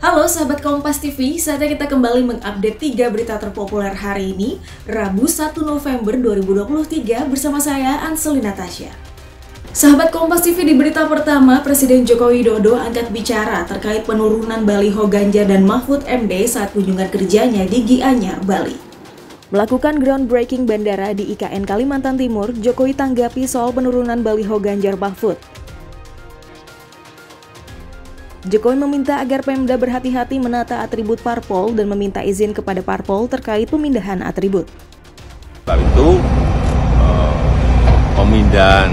Halo sahabat Kompas TV, saatnya kita kembali mengupdate 3 berita terpopuler hari ini, Rabu 1 November 2023 bersama saya, Anselina Tasya. Sahabat Kompas TV, di berita pertama, Presiden Joko Widodo angkat bicara terkait penurunan baliho Ganjar dan Mahfud MD saat kunjungan kerjanya di Gianyar, Bali. Melakukan groundbreaking bandara di IKN Kalimantan Timur, Jokowi tanggapi soal penurunan baliho Ganjar Mahfud. Jokowi meminta agar Pemda berhati-hati menata atribut parpol dan meminta izin kepada parpol terkait pemindahan atribut. Lalu itu pemindahan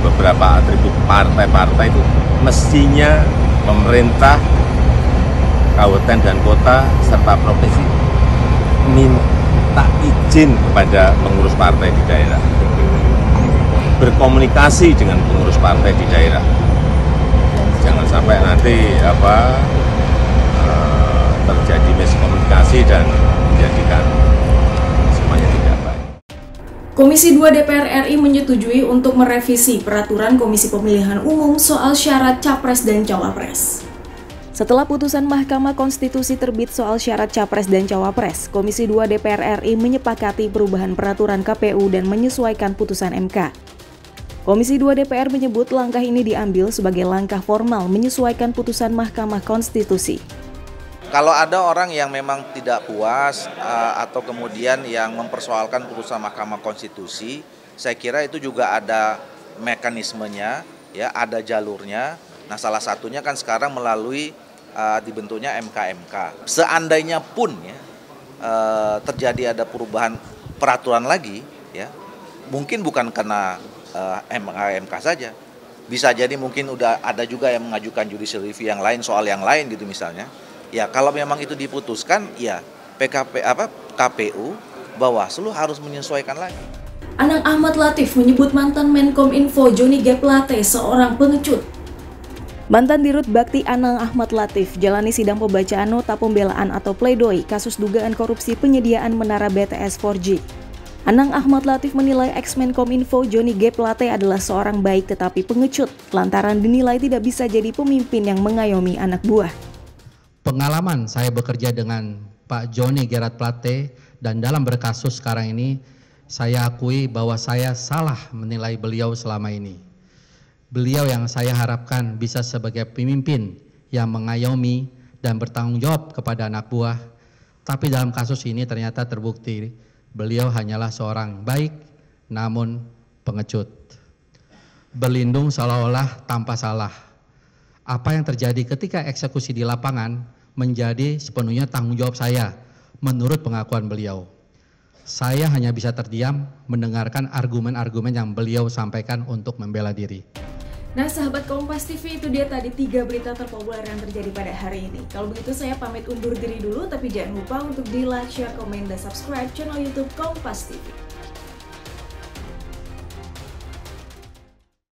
beberapa atribut partai-partai itu mestinya pemerintah, kabupaten dan kota serta provinsi minta izin kepada pengurus partai di daerah, berkomunikasi dengan pengurus partai di daerah. Jangan sampai nanti terjadi miskomunikasi dan menjadikan semuanya tidak baik. Komisi 2 DPR RI menyetujui untuk merevisi peraturan Komisi Pemilihan Umum soal syarat Capres dan Cawapres. Setelah putusan Mahkamah Konstitusi terbit soal syarat Capres dan Cawapres, Komisi 2 DPR RI menyepakati perubahan peraturan KPU dan menyesuaikan putusan MK. Komisi 2 DPR menyebut langkah ini diambil sebagai langkah formal menyesuaikan putusan Mahkamah Konstitusi. Kalau ada orang yang memang tidak puas atau kemudian yang mempersoalkan putusan Mahkamah Konstitusi, saya kira itu juga ada mekanismenya, ya, ada jalurnya. Nah, salah satunya kan sekarang melalui dibentuknya MK-MK. Seandainya pun ya terjadi ada perubahan peraturan lagi, ya, mungkin bukan karena MK saja, bisa jadi mungkin udah ada juga yang mengajukan judicial review yang lain soal yang lain gitu misalnya. Ya kalau memang itu diputuskan, ya KPU, Bawaslu harus menyesuaikan lagi. Anang Ahmad Latif menyebut mantan Menkominfo Johnny G. Plate seorang pengecut. Mantan Dirut Bakti Anang Ahmad Latif jalani sidang pembacaan nota pembelaan atau pledoi kasus dugaan korupsi penyediaan menara BTS 4G. Anang Ahmad Latif menilai ex-Menkominfo Johnny G. Plate adalah seorang baik tetapi pengecut, lantaran dinilai tidak bisa jadi pemimpin yang mengayomi anak buah. Pengalaman saya bekerja dengan Pak Johnny Gerard Plate dan dalam berkasus sekarang ini, saya akui bahwa saya salah menilai beliau selama ini. Beliau yang saya harapkan bisa sebagai pemimpin yang mengayomi dan bertanggung jawab kepada anak buah, tapi dalam kasus ini ternyata terbukti beliau hanyalah seorang baik, namun pengecut. Berlindung seolah-olah tanpa salah. Apa yang terjadi ketika eksekusi di lapangan menjadi sepenuhnya tanggung jawab saya, menurut pengakuan beliau. Saya hanya bisa terdiam mendengarkan argumen-argumen yang beliau sampaikan untuk membela diri. Nah sahabat Kompas TV, itu dia tadi 3 berita terpopuler yang terjadi pada hari ini. Kalau begitu saya pamit undur diri dulu, tapi jangan lupa untuk di like, share, komen, dan subscribe channel YouTube Kompas TV.